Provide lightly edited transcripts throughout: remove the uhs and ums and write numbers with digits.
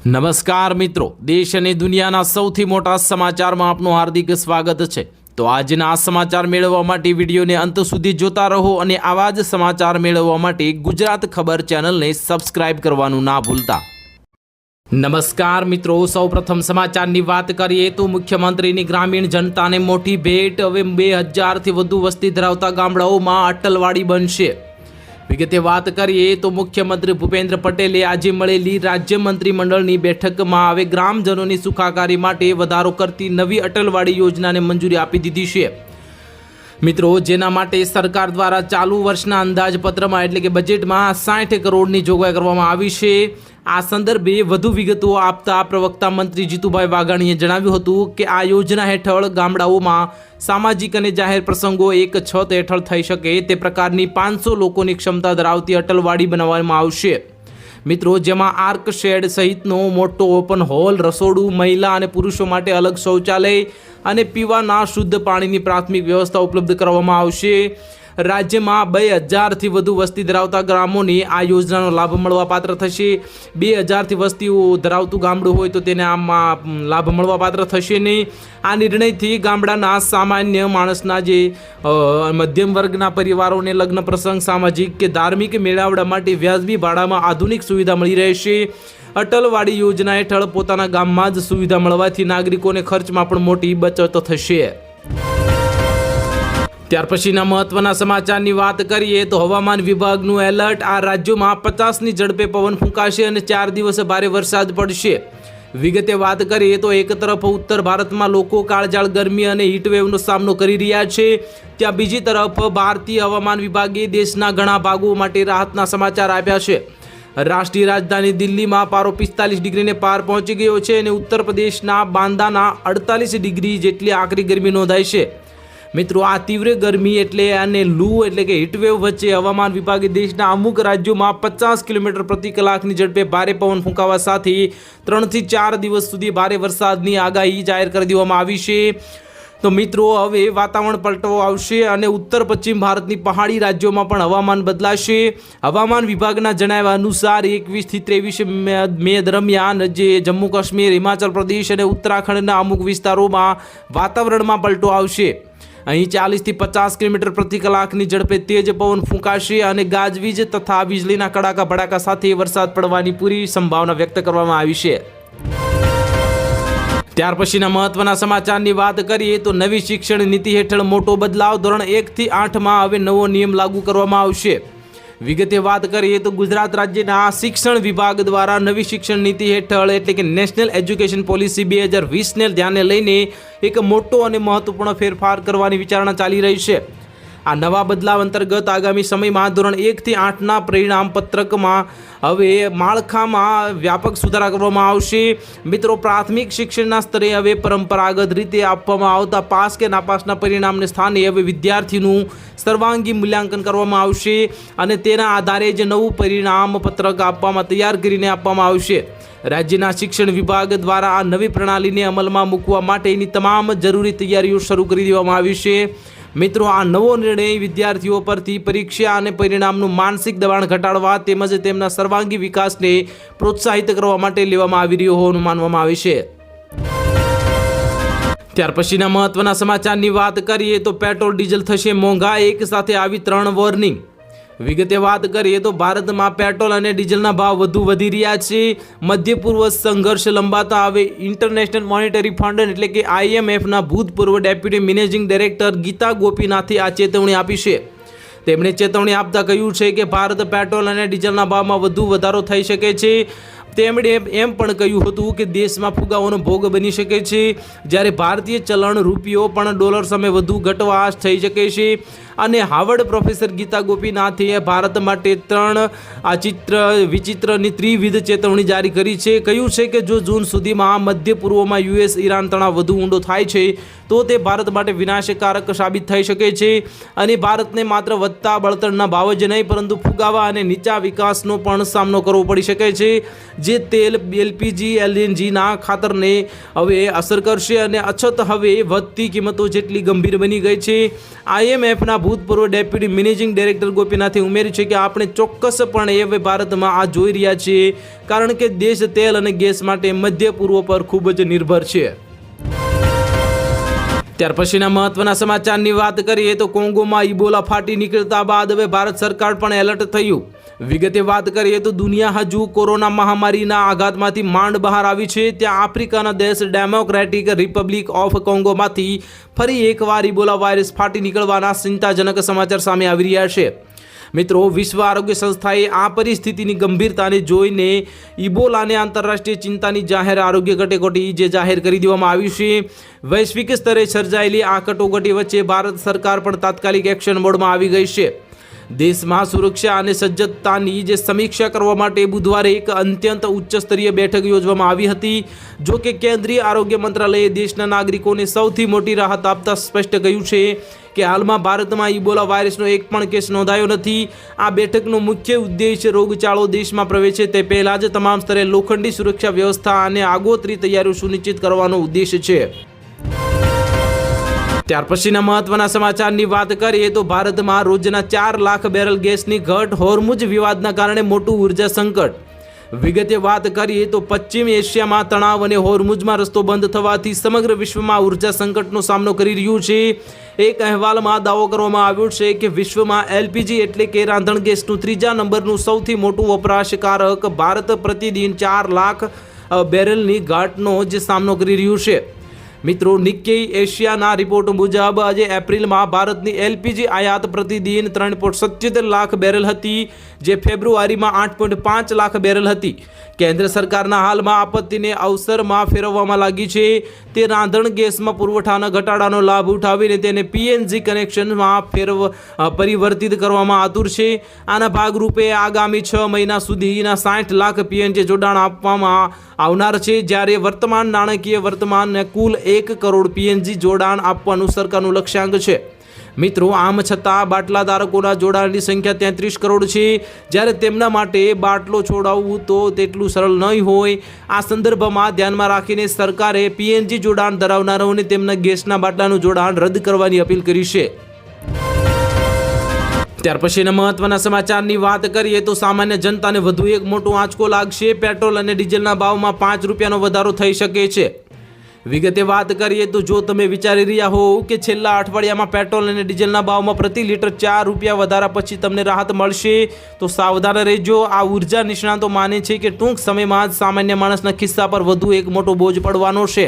નમસ્કાર મિત્રો, દેશ અને દુનિયાના સૌથી મોટા સમાચારમાં આપનું હાર્દિક સ્વાગત છે। તો આજના આ સમાચાર મેળવવા માટે વિડીયોને અંત સુધી જોતા રહો અને આવા જ સમાચાર મેળવવા માટે ગુજરાત ખબર ચેનલને સબસ્ક્રાઇબ કરવાનું ના ભૂલતા। નમસ્કાર મિત્રો, સૌપ્રથમ સમાચારની વાત કરીએ તો મુખ્યમંત્રીની ગ્રામીણ જનતાને મોટી ભેટ। હવે 2000થી વધુ વસ્તી ધરાવતા ગામડાઓમાં અટલવાડી બનશે। વિગતે વાત કરીએ તો મુખ્યમંત્રી ભૂપેન્દ્ર પટેલે આજે મળેલી રાજ્ય મંત્રીમંડળની બેઠકમાં હવે ગ્રામજનોની સુખાકારી માટે વધારો કરતી નવી અટલવાડી યોજનાને મંજૂરી આપી દીધી છે। મિત્રો, જેના માટે સરકાર દ્વારા ચાલુ વર્ષના અંદાજપત્રમાં એટલે કે બજેટમાં 60 કરોડની જોગવાઈ કરવામાં આવી છે। આ સંદર્ભે વધુ વિગતો આપતા પ્રવક્તા મંત્રી જીતુભાઈ વાઘાણીએ જણાવ્યું હતું કે આ યોજના હેઠળ ગામડાઓમાં સામાજિક અને જાહેર પ્રસંગો એક છત હેઠળ થઈ શકે તે પ્રકારની 500 લોકોની ક્ષમતા ધરાવતી અટલવાડી બનાવવામાં આવશે। મિત્રો, જેમાં આર્ક શેડ સહિતનો મોટો ઓપન હોલ, રસોડું, મહિલા અને પુરુષો માટે અલગ શૌચાલય અને પીવાના શુદ્ધ પાણીની પ્રાથમિક વ્યવસ્થા ઉપલબ્ધ કરવામાં આવશે। રાજ્યમાં 2000થી વધુ વસ્તી ધરાવતા ગામોને આ યોજનાનો લાભ મળવાપાત્ર થશે। 2000થી વસ્તીઓ ધરાવતું ગામડું હોય તો તેને આમાં લાભ મળવાપાત્ર થશે નહીં। આ નિર્ણયથી ગામડાના સામાન્ય માણસના જે મધ્યમ વર્ગના પરિવારોને લગ્ન પ્રસંગ, સામાજિક કે ધાર્મિક મેળાવડા માટે વ્યાજબી ભાડામાં આધુનિક સુવિધા મળી રહેશે। અટલવાડી યોજના હેઠળ પોતાના ગામમાં જ સુવિધા મળવાથી નાગરિકોને ખર્ચમાં પણ મોટી બચત થશે। ત્યાર પછીના મહત્વના સમાચારની વાત કરીએ તો હવામાન વિભાગનું એલર્ટ। આ રાજ્યોમાં 50ની ઝડપે પવન ફૂંકાશે અને 4 દિવસ ભારે વરસાદ પડશે। વિગતે વાત કરીએ તો એક તરફ ઉત્તર ભારતમાં લોકો કાળઝાળ ગરમી અને હીટવેવનો સામનો કરી રહ્યા છે, ત્યાં બીજી તરફ ભારતીય હવામાન વિભાગે દેશના ઘણા ભાગો માટે રાહતના સમાચાર આપ્યા છે। રાષ્ટ્રીય રાજધાની દિલ્હીમાં પારો 45 ડિગ્રીને પાર પહોંચી ગયો છે અને ઉત્તર પ્રદેશના બાંદાના 48 ડિગ્રી જેટલી આકરી ગરમી નોંધાઈ છે। મિત્રો, આ તીવ્ર ગરમી એટલે અને લૂ એટલે કે હીટવેવ વચ્ચે હવામાન વિભાગે દેશના અમુક રાજ્યોમાં 50 કિલોમીટર પ્રતિ કલાકની ઝડપે ભારે પવન ફૂંકાવા સાથે 3 થી 4 દિવસ સુધી ભારે વરસાદની આગાહી જાહેર કરી દેવામાં આવી છે। તો મિત્રો, હવે વાતાવરણ પલટો આવશે અને ઉત્તર પશ્ચિમ ભારતની પહાડી રાજ્યોમાં પણ હવામાન બદલાશે। હવામાન વિભાગના જણાવ્યા અનુસાર 21 થી 23 મે દરમિયાન જે જમ્મુ કાશ્મીર, હિમાચલ પ્રદેશ અને ઉત્તરાખંડના અમુક વિસ્તારોમાં વાતાવરણમાં પલટો આવશે। અહીં 40 થી 50 કિલોમીટર પ્રતિ કલાકની ઝડપે તેજ પવન ફૂંકાશે અને ગાજવીજ તથા વીજળીના કડાકા ભડાકા સાથે વરસાદ પડવાની પૂરી સંભાવના વ્યક્ત કરવામાં આવી છે। ત્યાર પછીના મહત્વના સમાચારની વાત કરીએ તો નવી શિક્ષણ નીતિ હેઠળ મોટો બદલાવ। ધોરણ 1 થી 8માં હવે નવો નિયમ લાગુ કરવામાં આવશે। વિગતે વાત કરીએ તો ગુજરાત રાજ્યના શિક્ષણ વિભાગ દ્વારા નવી શિક્ષણ નીતિ હેઠળ એટલે કે નેશનલ એજ્યુકેશન પોલિસી 2020ને ધ્યાને લઈને એક મોટો અને મહત્વપૂર્ણ ફેરફાર કરવાની વિચારણા ચાલી રહી છે। આ નવા બદલાવ અંતર્ગત આગામી સમયમાં ધોરણ 1 થી 8ના પરિણામ પત્રકમાં હવે માળખામાં વ્યાપક સુધારા કરવામાં આવશે। મિત્રો, પ્રાથમિક શિક્ષણના સ્તરે હવે પરંપરાગત રીતે આપવામાં આવતા પાસ કે નાપાસના પરિણામને સ્થાને હવે વિદ્યાર્થીનું સર્વાંગી મૂલ્યાંકન કરવામાં આવશે અને તેના આધારે જ નવું પરિણામ પત્રક તૈયાર કરીને આપવામાં આવશે। રાજ્યના શિક્ષણ વિભાગ દ્વારા આ નવી પ્રણાલીને અમલમાં મૂકવા માટેની તમામ જરૂરી તૈયારીઓ શરૂ કરી દેવામાં આવી છે। મિત્રો, આ નવો નિર્ણય વિદ્યાર્થીઓ પરથી પરીક્ષા અને પરિણામનું માનસિક દબાણ ઘટાડવા તેમજ તેમના સર્વાંગી વિકાસને પ્રોત્સાહિત કરવા માટે લેવામાં આવી રહ્યો હોવાનું માનવામાં આવે છે। ત્યાર પછીના મહત્વના સમાચારની વાત કરીએ તો પેટ્રોલ ડીઝલ થશે મોંઘા, એક સાથે આવી 3 વોર્નિંગ। વિગતે વાત કરીએ તો ભારતમાં પેટ્રોલ અને ડીઝલના ભાવ વધુ વધી રહ્યા છે। મધ્ય પૂર્વ સંઘર્ષ લંબાતા હવે ઇન્ટરનેશનલ મોનેટરી ફંડ એટલે કે IMFના ભૂતપૂર્વ ડેપ્યુટી મેનેજિંગ ડાયરેક્ટર ગીતા ગોપીનાથે આ ચેતવણી આપી છે। તેમણે ચેતવણી આપતા કહ્યું છે કે ભારત પેટ્રોલ અને ડીઝલના ભાવમાં વધુ વધારો થઈ શકે છે। તેમણે એમ પણ કહ્યું હતું કે દેશમાં ફુગાવાનો ભોગ બની શકે છે, જ્યારે ભારતીય ચલણ રૂપિયો પણ ડોલર સામે વધુ ઘટવા થઈ શકે છે। અને હાર્વર્ડ પ્રોફેસર ગીતા ગોપીનાથે ભારત માટે 3 વિચિત્રની ત્રિવિધ ચેતવણી જારી કરી છે। કહ્યું છે કે જો જૂન સુધીમાં મધ્ય પૂર્વમાં US ઈરાન તણાવ વધુ ઊંડો થાય છે તો તે ભારત માટે વિનાશકારક સાબિત થઈ શકે છે અને ભારતને માત્ર વધતા બળતણના ભાવ જ નહીં પરંતુ ફુગાવા અને નીચા વિકાસનો પણ સામનો કરવો પડી શકે છે, જે તેલ, LPG, LNGના ખાતરને હવે અસર કરશે અને અછત હવે વધતી કિંમતો જેટલી ગંભીર બની ગઈ છે। IMFના ભૂતપૂર્વ ડેપ્યુટી મેનેજિંગ ડાયરેક્ટર ગોપીનાથે ઉમેર્યું છે કે આપણે ચોક્કસપણે હવે ભારતમાં આ જોઈ રહ્યા છીએ, કારણ કે દેશ તેલ અને ગેસ માટે મધ્ય પૂર્વ પર ખૂબ જ નિર્ભર છે. ત્યાર પછીના મહત્વના સમાચારની વાત કરીએ તો કોંગોમાં ઇબોલા ફાટી નીકળતા બાદ હવે ભારત સરકાર પણ એલર્ટ થયું. વિગતે વાત કરીએ તો દુનિયા હજુ કોરોના મહામારીના આઘાતમાંથી માંડ બહાર આવી છે. ત્યાં આફ્રિકાના દેશ ડેમોક્રેટિક રિપબ્લિક ઓફ કોંગોમાંથી ફરી એકવાર ઇબોલા વાયરસ ફાટી નીકળવાના ચિંતાજનક સમાચાર સામે આવી રહ્યા છે. મિત્રો, વિશ્વ આરોગ્ય સંસ્થાએ આ પરિસ્થિતિની ગંભીરતાને જોઈને ઇબોલાને આંતરરાષ્ટ્રીય ચિંતાની જાહેર આરોગ્ય કટોકટી જે જાહેર કરી દેવામાં આવ્યું છે. વૈશ્વિક સ્તરે સર્જાયેલી આ કટોકટી વચ્ચે ભારત સરકાર પણ તાત્કાલિક એક્શન મોડમાં આવી ગઈ છે. દેશમાં સુરક્ષા અને સજ્જતાની જે સમીક્ષા કરવા માટે બુધવારે એક અત્યંત ઉચ્ચ સ્તરીય બેઠક યોજવામાં આવી હતી. જો કે કેન્દ્રીય આરોગ્ય મંત્રાલયે દેશના નાગરિકોને સૌથી મોટી રાહત આપતા સ્પષ્ટ કહ્યું છે કે હાલમાં ભારતમાં ઇબોલા વાયરસનો એક પણ કેસ નોંધાયો નથી. આ બેઠકનો મુખ્ય ઉદ્દેશ રોગચાળો દેશમાં પ્રવેશે તે પહેલાં જ તમામ સ્તરે લોખંડી સુરક્ષા વ્યવસ્થા અને આગોતરી તૈયારીઓ સુનિશ્ચિત કરવાનો ઉદ્દેશ છે. ત્યાર પછીના મહત્વના સમાચારની વાત કરીએ તો ભારતમાં રોજના 4 લાખ બેરલ ગેસની ઘટ, હોર્મુઝ વિવાદના કારણે મોટું ઉર્જા સંકટ. વિગતે વાત કરીએ તો પશ્ચિમ એશિયામાં તણાવ અને હોર્મુઝમાં રસ્તો બંધ થવાથી સમગ્ર વિશ્વમાં ઉર્જા સંકટનો સામનો કરી રહ્યું છે. એક અહેવાલમાં દાવો કરવામાં આવ્યો છે કે વિશ્વમાં એલપીજી એટલે કે રાંધણ ગેસનું 3જા નંબરનું સૌથી મોટું વપરાશકારક ભારત પ્રતિદિન 4 લાખ બેરલની ઘટનો જે સામનો કરી રહ્યું છે. મિત્રો, નિક્કેઈ એશિયાના રિપોર્ટ મુજબ આજે એપ્રિલમાં ભારતની એલપીજી આયાત પ્રતિદિન 3.77 લાખ બેરલ હતી, જે ફેબ્રુઆરીમાં 8.5 લાખ બેરલ હતી. કેન્દ્ર સરકારના હાલમાં આપત્તિને અવસરમાં ફેરવવામાં લાગી છે. તે રાંધણ ગેસમાં પુરવઠાના ઘટાડાનો લાભ ઉઠાવીને તેને પીએનજી કનેક્શનમાં પરિવર્તિત કરવામાં આતુર છે. આના ભાગરૂપે આગામી 6 મહિના સુધીના 60 લાખ પીએનજી જોડાણ આપવામાં આવનાર છે, જ્યારે વર્તમાન નાણાકીય વર્તમાનને કુલ 1 કરોડ પીએનજી જોડાણ આપવાનું સરકારનું લક્ષ્યાંક છે. મિત્રો, આમ છતાં બાટલા ધારકોના જોડાણની સંખ્યા 33 કરોડ છે, જ્યારે તેમના માટે બાટલો છોડાવવું તો તેટલું સરળ નહીં હોય. આ સંદર્ભમાં ધ્યાનમાં રાખીને સરકારે પીએનજી જોડાણ ધરાવનારાઓને તેમના ગેસના બાટલાનું જોડાણ રદ કરવાની અપીલ કરી છે. ત્યાર પછીના મહત્વના સમાચારની વાત કરીએ તો સામાન્ય જનતાને વધુ એક મોટો આંચકો લાગશે. પેટ્રોલ અને ડીઝલના ભાવમાં 5 રૂપિયાનો વધારો થઈ શકે છે. વિગતે વાત કરીએ તો જો તમે વિચારી રહ્યા હો કે છેલ્લા અઠવાડિયામાં પેટ્રોલ અને ડીઝલના ભાવમાં પ્રતિ લીટર 4 રૂપિયા વધારા પછી તમને રાહત મળશે, તો સાવધાન રહેજો. આ ઉર્જા નિષ્ણાતો માને છે કે ટૂંક સમયમાં જ સામાન્ય માણસના ખિસ્સા પર વધુ એક મોટો બોજ પડવાનો છે.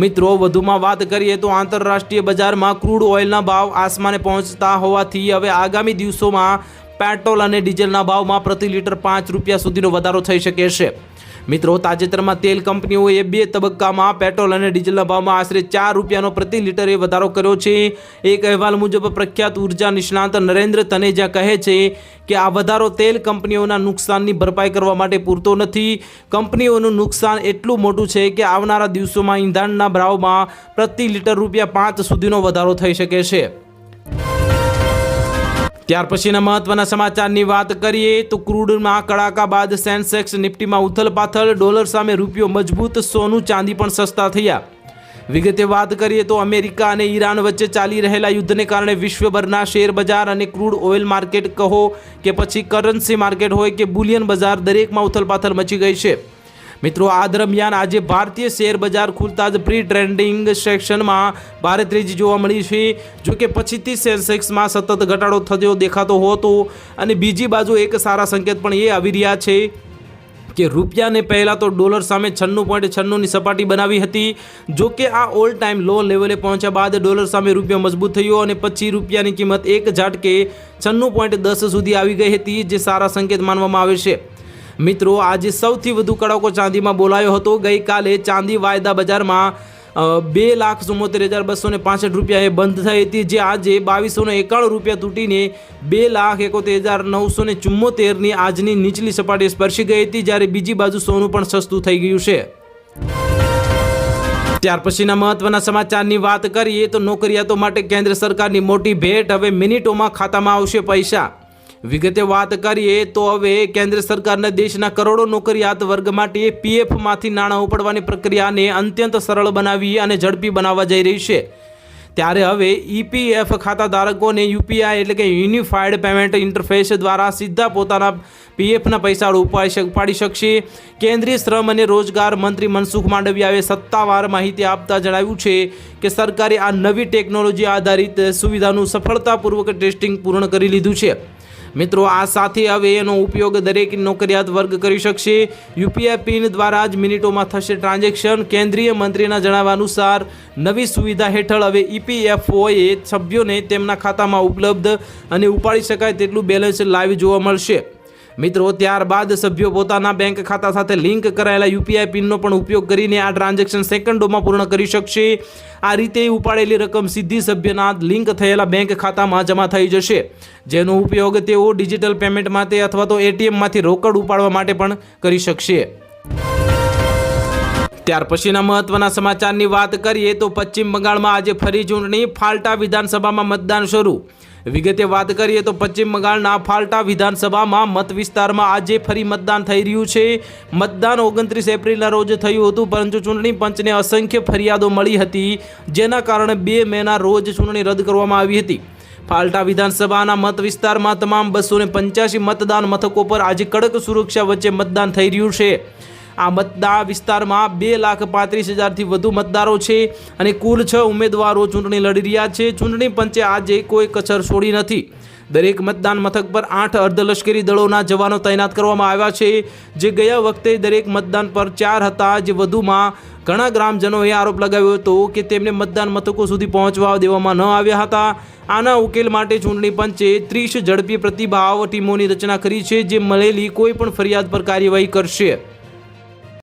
મિત્રો, વધુમાં વાત કરીએ તો આંતરરાષ્ટ્રીય બજારમાં ક્રૂડ ઓઇલના ભાવ આસમાને પહોંચતા હોવાથી હવે આગામી દિવસોમાં પેટ્રોલ અને ડીઝલના ભાવમાં પ્રતિ લીટર 5 રૂપિયા સુધીનો વધારો થઈ શકે છે. મિત્રો, તાજેતરમાં તેલ કંપનીઓએ 2 તબક્કામાં પેટ્રોલ અને ડીઝલના ભાવમાં આશરે 4 રૂપિયાનો પ્રતિ લીટરે વધારો કર્યો છે. એક અહેવાલ મુજબ પ્રખ્યાત ઉર્જા નિષ્ણાત નરેન્દ્ર તનેજા કહે છે કે આ વધારો તેલ કંપનીઓના નુકસાનની ભરપાઈ કરવા માટે પૂરતો નથી. કંપનીઓનું નુકસાન એટલું મોટું છે કે આવનારા દિવસોમાં ઈંધણના ભાવમાં પ્રતિ લીટર ₹5 સુધીનો વધારો થઈ શકે છે. ત્યાર પછીના મહત્વના સમાચારની વાત કરીએ તો ક્રૂડમાં કડાકા બાદ સેન્સેક્સ નિફ્ટીમાં ઉથલપાથલ, ડોલર સામે રૂપિયો મજબૂત, સોનું ચાંદી પણ સસ્તા થયા. વિગતે વાત કરીએ તો અમેરિકા અને ઈરાન વચ્ચે ચાલી રહેલા યુદ્ધને કારણે વિશ્વભરના શેર બજાર અને ક્રૂડ ઓઇલ માર્કેટ કહો કે પછી કરન્સી માર્કેટ હોય કે બુલિયન બજાર, દરેકમાં ઉથલપાથલ મચી ગઈ છે. મિત્રો, આ દરમિયાન આજે ભારતીય શેર બજાર ખુલતા જ પ્રી ટ્રેડિંગ સેક્શનમાં ભારે તેજી જોવા મળી છે. જો કે પછીથી સેન્સેક્સમાં સતત ઘટાડો થતો દેખાતો હતો અને બીજી બાજુ એક સારા સંકેત પણ એ આવી રહ્યા છે કે રૂપિયાને પહેલાં તો ડોલર સામે 96.96ની સપાટી બનાવી હતી. જો કે આ ઓલ ટાઈમ લો લેવલે પહોંચ્યા બાદ ડોલર સામે રૂપિયો મજબૂત થયો અને પછી રૂપિયાની કિંમત એક ઝાટકે 96.10 સુધી આવી ગઈ હતી, જે સારા સંકેત માનવામાં આવે છે. મિત્રો, આજે સૌથી વધુ કડાકો ચાંદીમાં બોલાયો હતો. ગઈકાલે ચાંદી વાયદા બજારમાં 2,74,265 રૂપિયાએ બંધ થઈ હતી, જે આજે 2,291 રૂપિયા તૂટીને 2,71,974ની આજની નીચલી સપાટી સ્પર્શી ગઈ હતી, જ્યારે બીજી બાજુ સોનું પણ સસ્તું થઈ ગયું છે. ત્યાર પછીના મહત્વના સમાચારની વાત કરીએ તો નોકરિયાતો માટે કેન્દ્ર સરકારની મોટી ભેટ, હવે મિનિટોમાં ખાતામાં આવશે પૈસા. વિગતે વાત કરીએ તો હવે કેન્દ્ર સરકારના દેશના કરોડો નોકરિયાત વર્ગ માટે પીએફમાંથી નાણાં ઉપાડવાની પ્રક્રિયાને અત્યંત સરળ બનાવી અને ઝડપી બનાવવા જઈ રહી છે. ત્યારે હવે ઈપીએફ ખાતા ધારકોને યુપીઆઈ એટલે કે યુનિફાઈડ પેમેન્ટ ઇન્ટરફેસ દ્વારા સીધા પોતાના પીએફના પૈસા ઉપાડી શકશે. કેન્દ્રીય શ્રમ અને રોજગાર મંત્રી મનસુખ માંડવિયાએ સત્તાવાર માહિતી આપતા જણાવ્યું છે કે સરકારે આ નવી ટેકનોલોજી આધારિત સુવિધાનું સફળતાપૂર્વક ટેસ્ટિંગ પૂર્ણ કરી લીધું છે. મિત્રો, આ સાથે હવે એનો ઉપયોગ દરેક નોકરિયાત વર્ગ કરી શકશે. યુપીઆઈ પિન દ્વારા જ મિનિટોમાં થશે ટ્રાન્ઝેક્શન. કેન્દ્રીય મંત્રીના જણાવ્યા અનુસાર નવી સુવિધા હેઠળ હવે ઈપીએફઓએ સભ્યોને તેમના ખાતામાં ઉપલબ્ધ અને ઉપાડી શકાય તેટલું બેલેન્સ લાઈવ જોવા મળશે. મિત્રો, ત્યારબાદ સભ્યો પોતાના બેંક ખાતા સાથે લિંક કરાયેલા યુપીઆઈ પિનનો પણ ઉપયોગ કરીને આ ટ્રાન્ઝેક્શન સેકન્ડોમાં પૂર્ણ કરી શકશે. આ રીતે ઉપાડેલી રકમ સીધી સભ્યના લિંક થયેલા બેંક ખાતામાં જમા થઈ જશે, જેનો ઉપયોગ તેઓ ડિજિટલ પેમેન્ટ માટે અથવા તો એટીએમમાંથી રોકડ ઉપાડવા માટે પણ કરી શકશે. ત્યાર પછીના મહત્વના સમાચારની વાત કરીએ તો પશ્ચિમ બંગાળમાં આજે ફરી ચૂંટણી. ફાલ્ટા વિધાનસભામાં મતદાન શરૂ. વિગતે વાત કરીએ તો પશ્ચિમ બંગાળના ફાલ્ટા વિધાનસભામાં મત વિસ્તારમાં આજે ફરી મતદાન થઈ રહ્યું છે. મતદાન 29 એપ્રિલના રોજ થયું હતું, પરંતુ ચૂંટણી પંચને અસંખ્ય ફરિયાદો મળી હતી, જેના કારણે 2 મેના રોજ ચૂંટણી રદ કરવામાં આવી હતી. ફાલ્ટા વિધાનસભાના મત વિસ્તારમાં તમામ 285 મતદાન મથકો પર આજે કડક સુરક્ષા વચ્ચે મતદાન થઈ રહ્યું છે. આ મતદાન વિસ્તારમાં 2,35,000થી વધુ મતદારો છે અને કુલ 6 ઉમેદવારો ચૂંટણી લડી રહ્યા છે. ચૂંટણી પંચે આજે કોઈ કસર છોડી નથી. દરેક મતદાન મથક પર 8 અર્ધલશ્કરી દળોના જવાનો તૈનાત કરવામાં આવ્યા છે, જે ગયા વખતે દરેક મતદાન પર 4 હતા. જે વધુમાં ઘણા ગ્રામજનોએ આરોપ લગાવ્યો હતો કે તેમને મતદાન મથકો સુધી પહોંચવા દેવામાં ન આવ્યા હતા. આના ઉકેલ માટે ચૂંટણી પંચે 30 ઝડપી પ્રતિભાવ ટીમોની રચના કરી છે, જે મળેલી કોઈ પણ ફરિયાદ પર કાર્યવાહી કરશે.